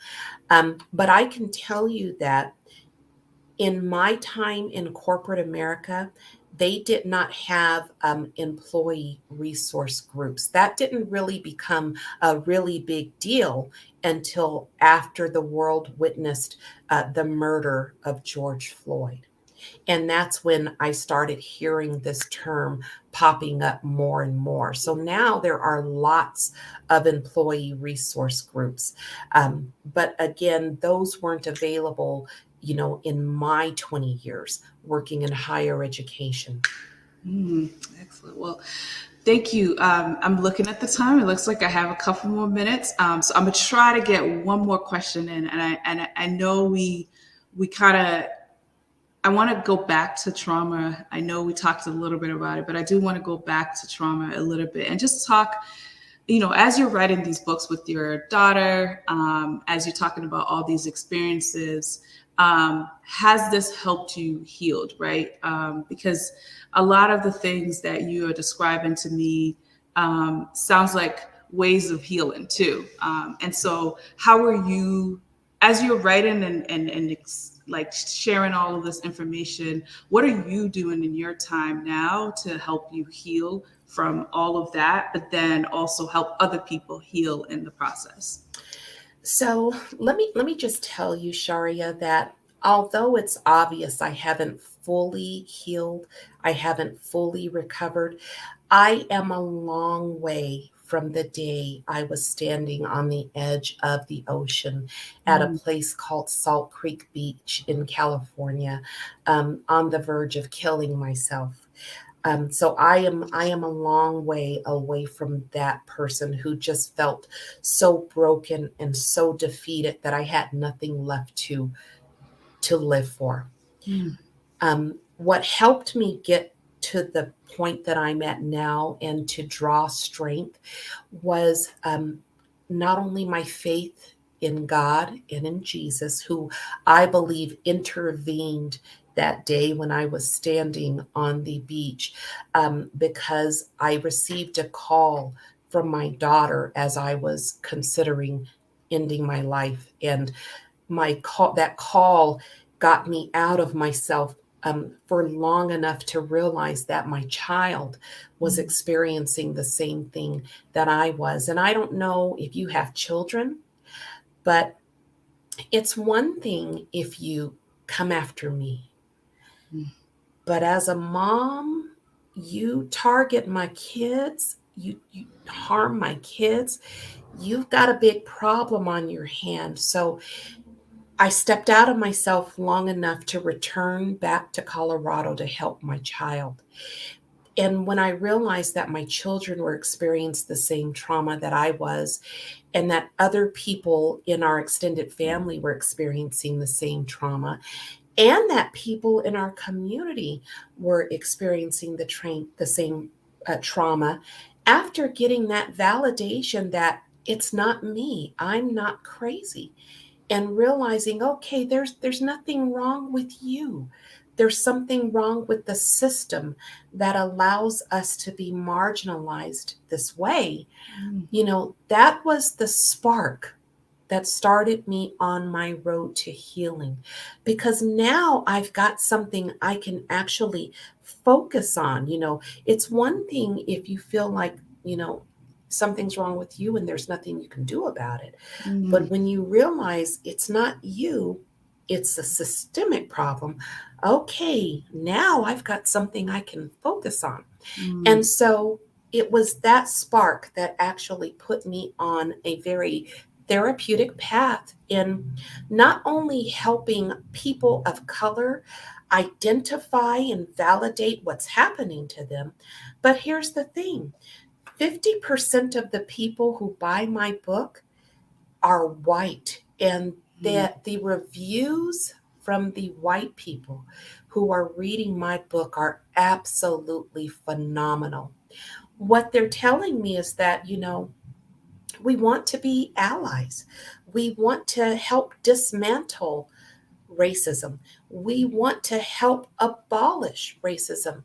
But I can tell you that in my time in corporate America, they did not have employee resource groups. That didn't really become a really big deal until after the world witnessed the murder of George Floyd. And that's when I started hearing this term popping up more and more. So now there are lots of employee resource groups. But again, those weren't available, in my 20 years working in higher education. Excellent. Well, thank you. I'm looking at the time. It looks like I have a couple more minutes. So I'm gonna try to get one more question in, and I know we kind of. I want to go back to trauma. I know we talked a little bit about it, but I do want to go back to trauma a little bit and just talk, as you're writing these books with your daughter, as you're talking about all these experiences, has this helped you healed, right? Because a lot of the things that you are describing to me sounds like ways of healing too. And so how are you, as you're writing and like sharing all of this information, what are you doing in your time now to help you heal from all of that, but then also help other people heal in the process? So let me just tell you, Sharhea, that although it's obvious I haven't fully healed, I haven't fully recovered, I am a long way from the day I was standing on the edge of the ocean at a place called Salt Creek Beach in California, on the verge of killing myself. So I am a long way away from that person who just felt so broken and so defeated that I had nothing left to live for. What helped me get to the point that I'm at now and to draw strength was not only my faith in God and in Jesus, who I believe intervened that day when I was standing on the beach, because I received a call from my daughter as I was considering ending my life. And that call got me out of myself for long enough to realize that my child was experiencing the same thing that I was. And I don't know if you have children, but it's one thing if you come after me. But as a mom, you target my kids, you harm my kids, you've got a big problem on your hand. So I stepped out of myself long enough to return back to Colorado to help my child. And when I realized that my children were experiencing the same trauma that I was, and that other people in our extended family were experiencing the same trauma, and that people in our community were experiencing the same trauma, after getting that validation that, it's not me. I'm not crazy. And realizing, okay, there's nothing wrong with you. There's something wrong with the system that allows us to be marginalized this way. You know, that was the spark that started me on my road to healing, because now I've got something I can actually focus on. You know, it's one thing if you feel like, you know, something's wrong with you and there's nothing you can do about it. But when you realize it's not you, it's a systemic problem, okay, now I've got something I can focus on. And so it was that spark that actually put me on a very therapeutic path in not only helping people of color identify and validate what's happening to them, but here's the thing: 50% of the people who buy my book are white, and that the reviews from the white people who are reading my book are absolutely phenomenal. What they're telling me is that, you know, we want to be allies. We want to help dismantle racism. We want to help abolish racism.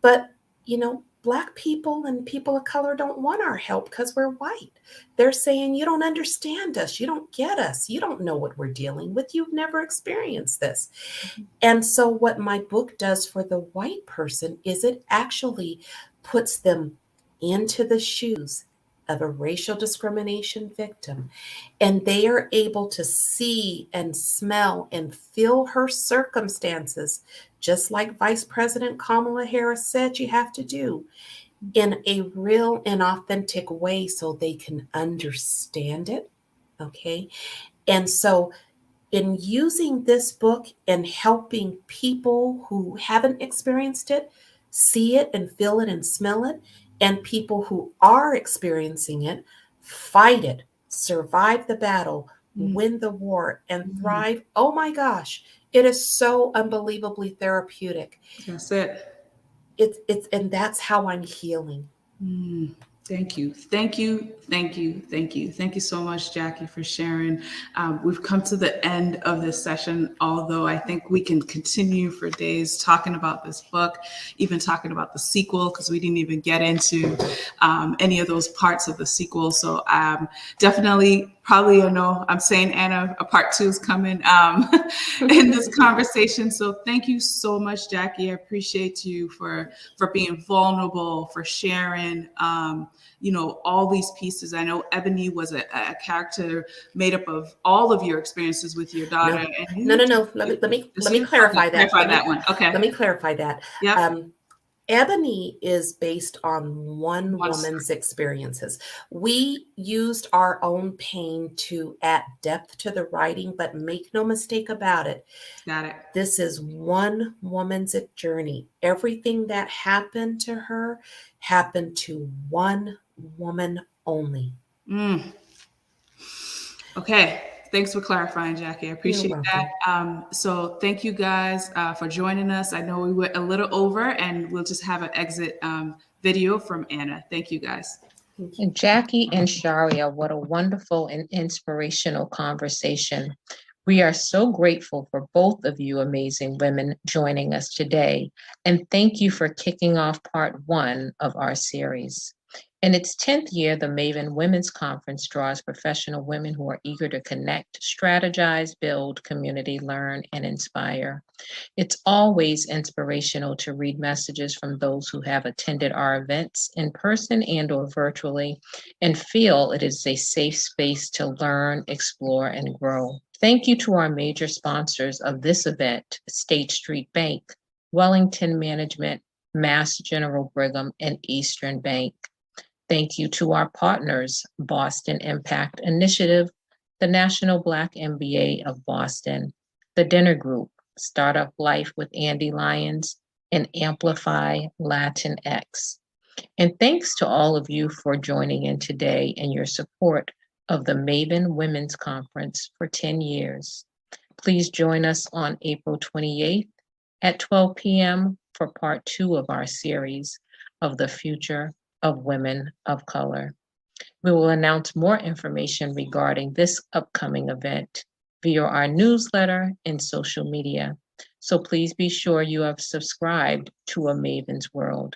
But, you know, Black people and people of color don't want our help because we're white. They're saying, you don't understand us. You don't get us. You don't know what we're dealing with. You've never experienced this. And so what my book does for the white person is it actually puts them into the shoes of a racial discrimination victim, and they are able to see and smell and feel her circumstances, just like Vice President Kamala Harris said you have to do, in a real and authentic way so they can understand it. Okay. And so in using this book and helping people who haven't experienced it see it and feel it and smell it, and people who are experiencing it fight it, survive the battle, win the war, and thrive. Oh my gosh, it is so unbelievably therapeutic. That's it. It's and that's how I'm healing. Thank you. Thank you. Thank you. Thank you. Thank you so much, Jacquie, for sharing. We've come to the end of this session, although I think we can continue for days talking about this book, even talking about the sequel, because we didn't even get into any of those parts of the sequel. So definitely, probably, you know, I'm saying, Anna, a part 2 is coming in this conversation. So thank you so much, Jacquie. I appreciate you for being vulnerable, for sharing, you know, all these pieces. I know Ebony was a character made up of all of your experiences with your daughter. No. Let me clarify that. Okay. Let me clarify that. Yep. Ebony is based on one woman's experiences. We used our own pain to add depth to the writing, but make no mistake about it. Got it. This is one woman's journey. Everything that happened to her happened to one woman only. Okay. Thanks for clarifying, Jacquie. I appreciate that. So thank you guys for joining us. I know we went a little over, and we'll just have an exit video from Anna. Thank you, guys. And Jacquie and Sharhea, what a wonderful and inspirational conversation. We are so grateful for both of you amazing women joining us today. And thank you for kicking off part 1 of our series. In its 10th year, the Maven Women's Conference draws professional women who are eager to connect, strategize, build, community, learn, and inspire. It's always inspirational to read messages from those who have attended our events in person and/or virtually and feel it is a safe space to learn, explore, and grow. Thank you to our major sponsors of this event, State Street Bank, Wellington Management, Mass General Brigham, and Eastern Bank. Thank you to our partners, Boston Impact Initiative, the National Black MBA of Boston, the Dinner Group, Startup Life with Andy Lyons, and Amplify Latinx. And thanks to all of you for joining in today and your support of the Maven Women's Conference for 10 years. Please join us on April 28th at 12 p.m. for part 2 of our series of the future of women of color. We will announce more information regarding this upcoming event via our newsletter and social media. So please be sure you have subscribed to A Maven's World.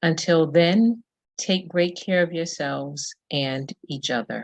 Until then, take great care of yourselves and each other.